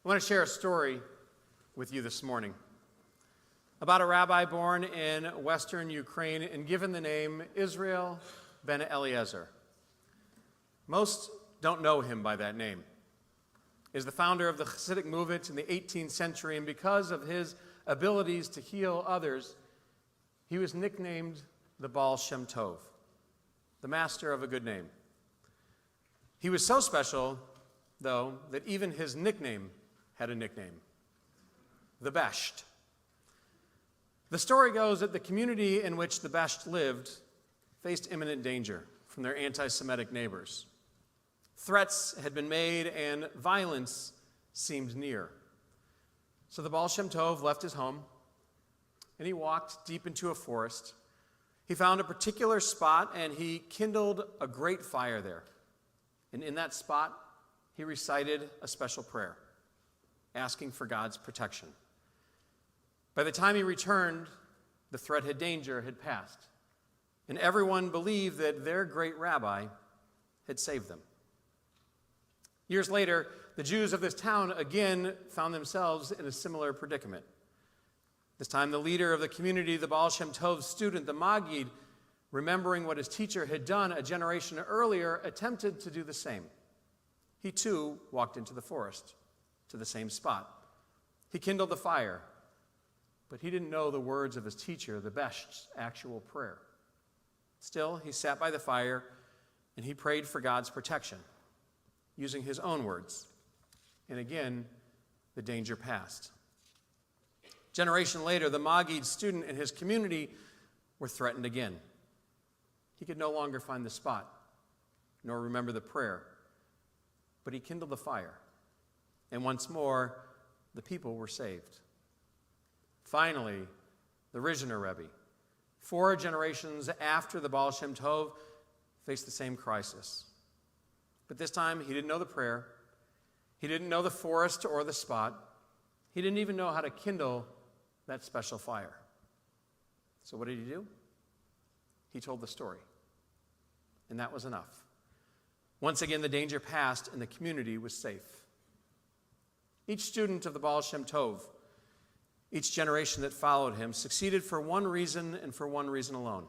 I want to share a story with you this morning about a rabbi born in western Ukraine and given the name Israel ben Eliezer. Most don't know him by that name. He is the founder of the Hasidic movement in the 18th century, and because of his abilities to heal others, he was nicknamed the Baal Shem Tov, the master of a good name. He was so special, though, that even his nickname had a nickname, the Besht. The story goes that the community in which the Besht lived faced imminent danger from their anti-Semitic neighbors. Threats had been made and violence seemed near. So the Baal Shem Tov left his home and he walked deep into a forest. He found a particular spot and he kindled a great fire there. And in that spot, he recited a special prayer, asking for God's protection. By the time he returned, the threat of danger had passed, and everyone believed that their great rabbi had saved them. Years later, the Jews of this town again found themselves in a similar predicament. This time, the leader of the community, the Baal Shem Tov student, the Maggid, remembering what his teacher had done a generation earlier, attempted to do the same. He too walked into the forest, to the same spot. He kindled the fire, but he didn't know the words of his teacher, the Besht's actual prayer. Still, he sat by the fire and he prayed for God's protection, using his own words. And again, the danger passed. A generation later, the Maggid student and his community were threatened again. He could no longer find the spot, nor remember the prayer, but he kindled the fire. And once more, the people were saved. Finally, the Rizhiner Rabbi, 4 generations after the Baal Shem Tov, faced the same crisis. But this time, he didn't know the prayer. He didn't know the forest or the spot. He didn't even know how to kindle that special fire. So what did he do? He told the story. And that was enough. Once again, the danger passed and the community was safe. Each student of the Baal Shem Tov, each generation that followed him, succeeded for one reason and for one reason alone.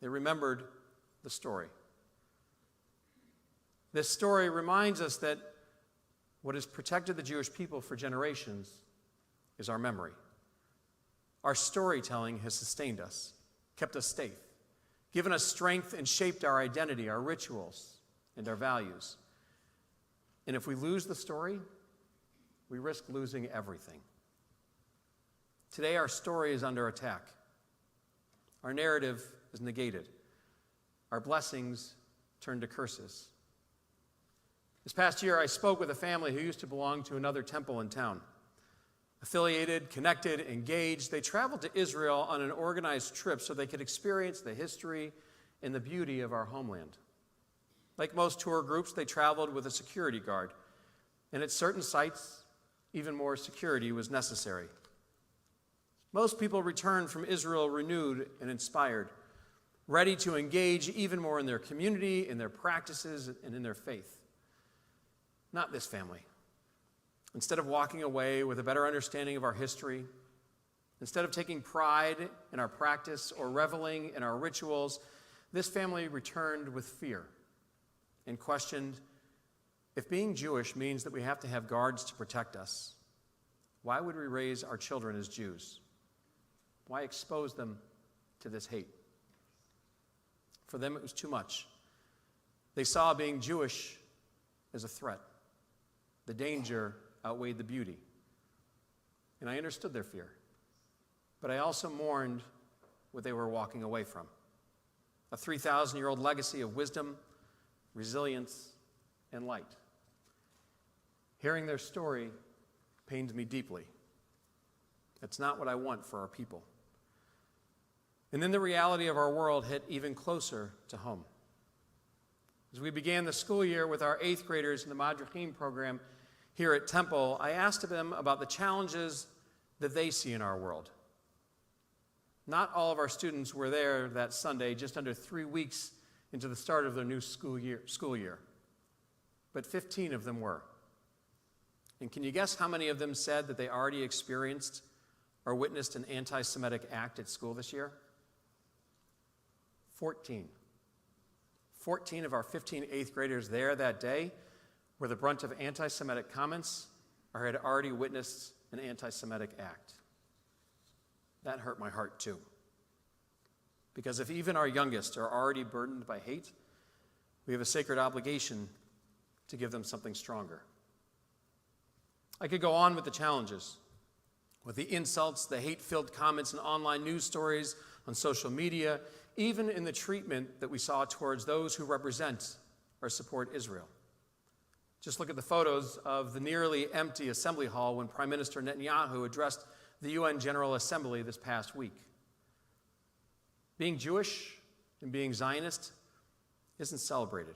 They remembered the story. This story reminds us that what has protected the Jewish people for generations is our memory. Our storytelling has sustained us, kept us safe, given us strength and shaped our identity, our rituals, and our values. And if we lose the story, we risk losing everything. Today, our story is under attack. Our narrative is negated. Our blessings turn to curses. This past year, I spoke with a family who used to belong to another temple in town. Affiliated, connected, engaged, they traveled to Israel on an organized trip so they could experience the history and the beauty of our homeland. Like most tour groups, they traveled with a security guard, and at certain sites, even more security was necessary. Most people returned from Israel renewed and inspired, ready to engage even more in their community, in their practices, and in their faith. Not this family. Instead of walking away with a better understanding of our history, instead of taking pride in our practice or reveling in our rituals, this family returned with fear and questioned, if being Jewish means that we have to have guards to protect us, why would we raise our children as Jews? Why expose them to this hate? For them, it was too much. They saw being Jewish as a threat. The danger outweighed the beauty. And I understood their fear. But I also mourned what they were walking away from. A 3,000-year-old legacy of wisdom, resilience, and light. Hearing their story pains me deeply. That's not what I want for our people. And then the reality of our world hit even closer to home. As we began the school year with our 8th graders in the Madrachim program here at Temple, I asked them about the challenges that they see in our world. Not all of our students were there that Sunday, just under 3 weeks into the start of their new school year. But 15 of them were. And can you guess how many of them said that they already experienced or witnessed an anti-Semitic act at school this year? 14. 14 of our 15 eighth graders there that day were the brunt of anti-Semitic comments or had already witnessed an anti-Semitic act. That hurt my heart too. Because if even our youngest are already burdened by hate, we have a sacred obligation to give them something stronger. I could go on with the challenges, with the insults, the hate-filled comments in online news stories, on social media, even in the treatment that we saw towards those who represent or support Israel. Just look at the photos of the nearly empty assembly hall when Prime Minister Netanyahu addressed the UN General Assembly this past week. Being Jewish and being Zionist isn't celebrated.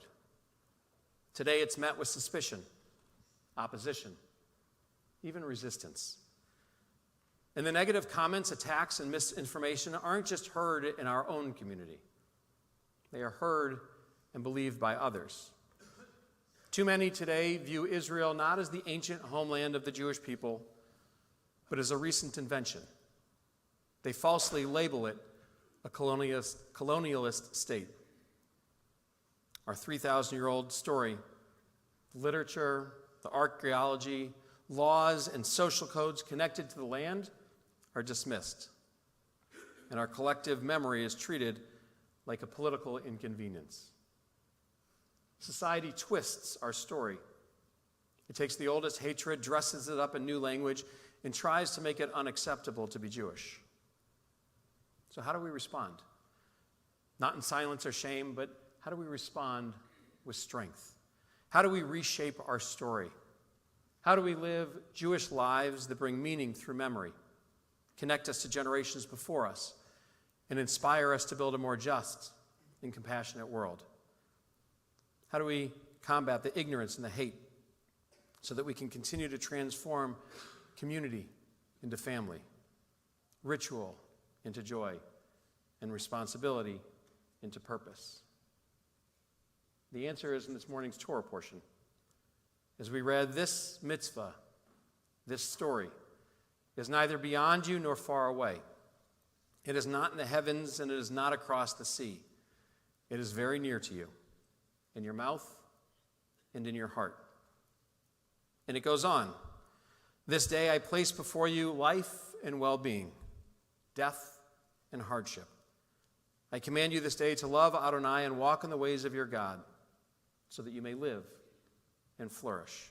Today it's met with suspicion, opposition, even resistance. And the negative comments, attacks, and misinformation aren't just heard in our own community. They are heard and believed by others. Too many today view Israel not as the ancient homeland of the Jewish people, but as a recent invention. They falsely label it a colonialist state. Our 3,000-year-old story, the literature, the archaeology, laws, and social codes connected to the land are dismissed, and our collective memory is treated like a political inconvenience. Society twists our story. It takes the oldest hatred, dresses it up in new language, and tries to make it unacceptable to be Jewish. So how do we respond? Not in silence or shame, but how do we respond with strength? How do we reshape our story? How do we live Jewish lives that bring meaning through memory, connect us to generations before us, and inspire us to build a more just and compassionate world? How do we combat the ignorance and the hate so that we can continue to transform community into family, ritual into joy, and responsibility into purpose? The answer is in this morning's Torah portion. As we read, this mitzvah, this story, is neither beyond you nor far away. It is not in the heavens and it is not across the sea. It is very near to you, in your mouth and in your heart. And it goes on. This day I place before you life and well-being, death and hardship. I command you this day to love Adonai and walk in the ways of your God, so that you may live and flourish.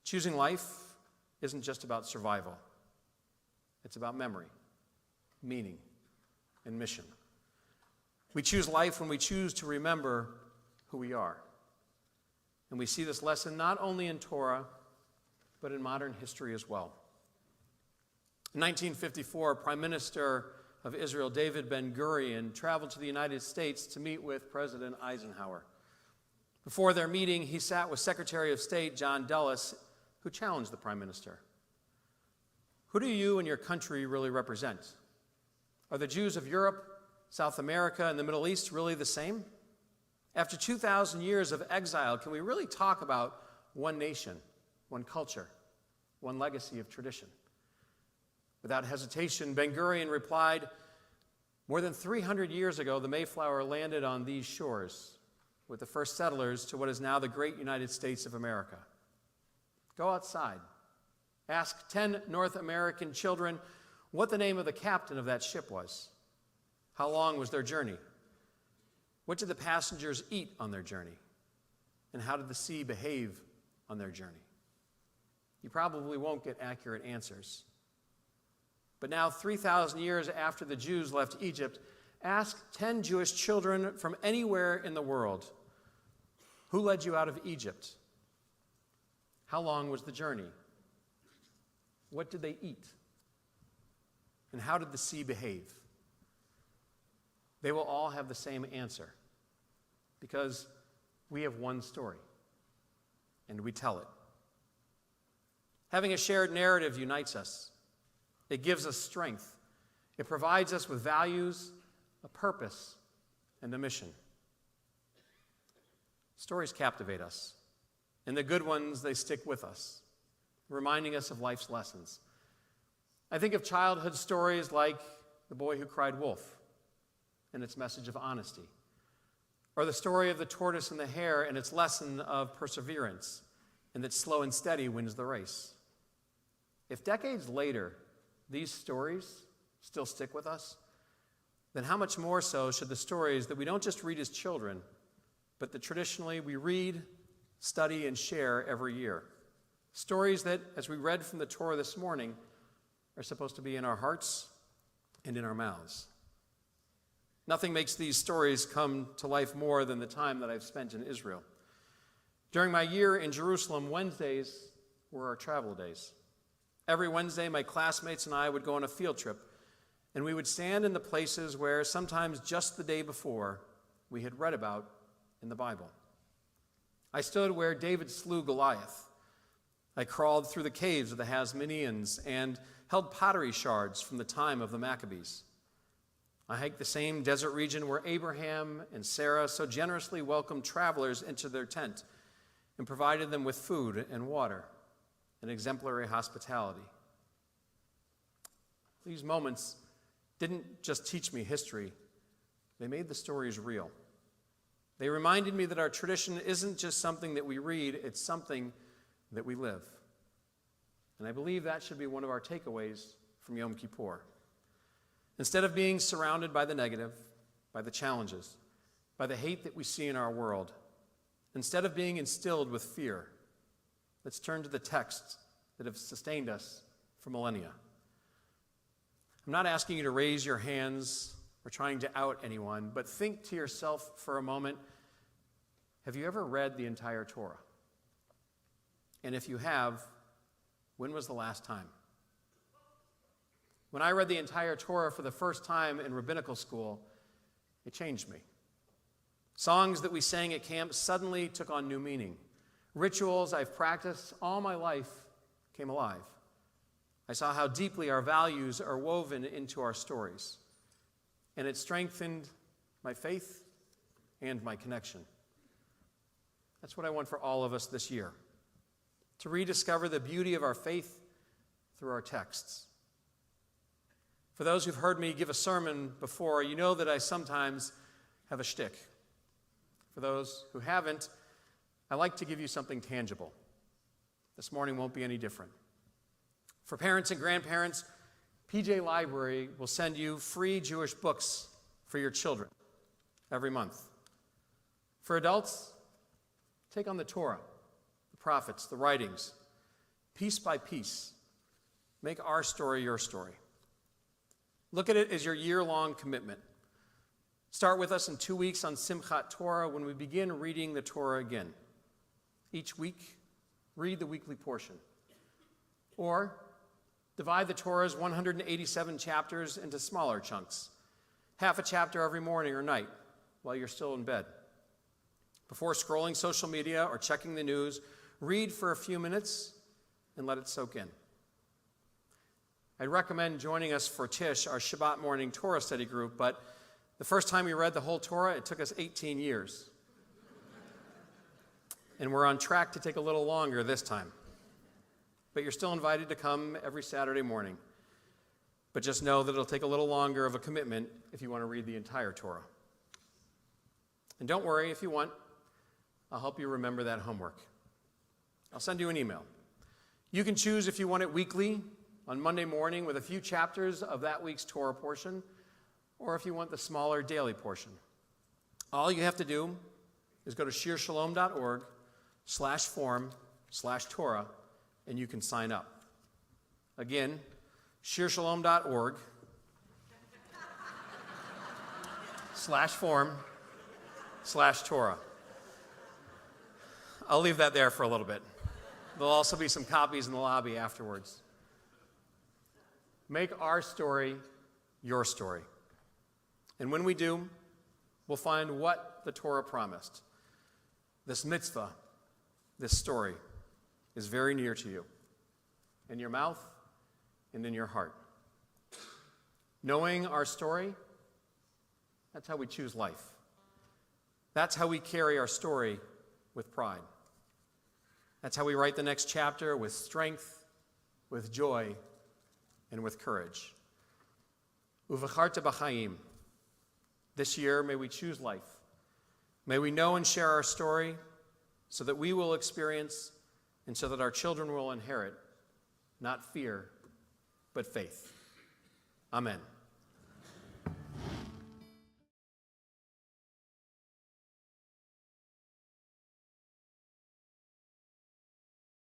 Choosing life isn't just about survival. It's about memory, meaning, and mission. We choose life when we choose to remember who we are. And we see this lesson not only in Torah, but in modern history as well. In 1954, Prime Minister of Israel, David Ben-Gurion, traveled to the United States to meet with President Eisenhower. Before their meeting, he sat with Secretary of State John Dulles, who challenged the Prime Minister. Who do you and your country really represent? Are the Jews of Europe, South America, and the Middle East really the same? After 2,000 years of exile, can we really talk about one nation, one culture, one legacy of tradition? Without hesitation, Ben-Gurion replied, more than 300 years ago, the Mayflower landed on these shores with the first settlers to what is now the great United States of America. Go outside. Ask 10 North American children what the name of the captain of that ship was. How long was their journey? What did the passengers eat on their journey? And how did the sea behave on their journey? You probably won't get accurate answers. But now, 3,000 years after the Jews left Egypt, ask 10 Jewish children from anywhere in the world, who led you out of Egypt? How long was the journey? What did they eat? And how did the sea behave? They will all have the same answer, because we have one story, and we tell it. Having a shared narrative unites us. It gives us strength. It provides us with values, a purpose, and a mission. Stories captivate us. And the good ones, they stick with us, reminding us of life's lessons. I think of childhood stories like The Boy Who Cried Wolf and its message of honesty, or the story of the tortoise and the hare and its lesson of perseverance, and that slow and steady wins the race. If decades later these stories still stick with us, then how much more so should the stories that we don't just read as children, but that traditionally we read, study, and share every year. Stories that, as we read from the Torah this morning, are supposed to be in our hearts and in our mouths. Nothing makes these stories come to life more than the time that I've spent in Israel. During my year in Jerusalem, Wednesdays were our travel days. Every Wednesday, my classmates and I would go on a field trip, and we would stand in the places where sometimes just the day before we had read about in the Bible. I stood where David slew Goliath. I crawled through the caves of the Hasmoneans and held pottery shards from the time of the Maccabees. I hiked the same desert region where Abraham and Sarah so generously welcomed travelers into their tent and provided them with food and water and exemplary hospitality. These moments didn't just teach me history, they made the stories real. They reminded me that our tradition isn't just something that we read, it's something that we live. And I believe that should be one of our takeaways from Yom Kippur. Instead of being surrounded by the negative, by the challenges, by the hate that we see in our world, instead of being instilled with fear, let's turn to the texts that have sustained us for millennia. I'm not asking you to raise your hands or trying to out anyone, but think to yourself for a moment, have you ever read the entire Torah? And if you have, when was the last time? When I read the entire Torah for the first time in rabbinical school, it changed me. Songs that we sang at camp suddenly took on new meaning. Rituals I've practiced all my life came alive. I saw how deeply our values are woven into our stories, and it strengthened my faith and my connection. That's what I want for all of us this year, to rediscover the beauty of our faith through our texts. For those who've heard me give a sermon before, you know that I sometimes have a shtick. For those who haven't, I like to give you something tangible. This morning won't be any different. For parents and grandparents, PJ Library will send you free Jewish books for your children every month. For adults, take on the Torah, the prophets, the writings, piece by piece. Make our story your story. Look at it as your year-long commitment. Start with us in 2 weeks on Simchat Torah when we begin reading the Torah again. Each week, read the weekly portion. Or divide the Torah's 187 chapters into smaller chunks, half a chapter every morning or night while you're still in bed. Before scrolling social media or checking the news, read for a few minutes and let it soak in. I'd recommend joining us for Tish, our Shabbat morning Torah study group, but the first time we read the whole Torah, it took us 18 years. And we're on track to take a little longer this time. But you're still invited to come every Saturday morning. But just know that it'll take a little longer of a commitment if you want to read the entire Torah. And don't worry, if you want, I'll help you remember that homework. I'll send you an email. You can choose if you want it weekly, on Monday morning with a few chapters of that week's Torah portion, or if you want the smaller daily portion. All you have to do is go to shirshalom.org/form/Torah, and you can sign up. Again, shirshalom.org/form/Torah. I'll leave that there for a little bit. There'll also be some copies in the lobby afterwards. Make our story your story. And when we do, we'll find what the Torah promised. This mitzvah, this story, is very near to you, in your mouth and in your heart. Knowing our story, that's how we choose life. That's how we carry our story with pride. That's how we write the next chapter, with strength, with joy, and with courage. Uvacharta b'chaim. This year, may we choose life. May we know and share our story so that we will experience and so that our children will inherit not fear, but faith. Amen.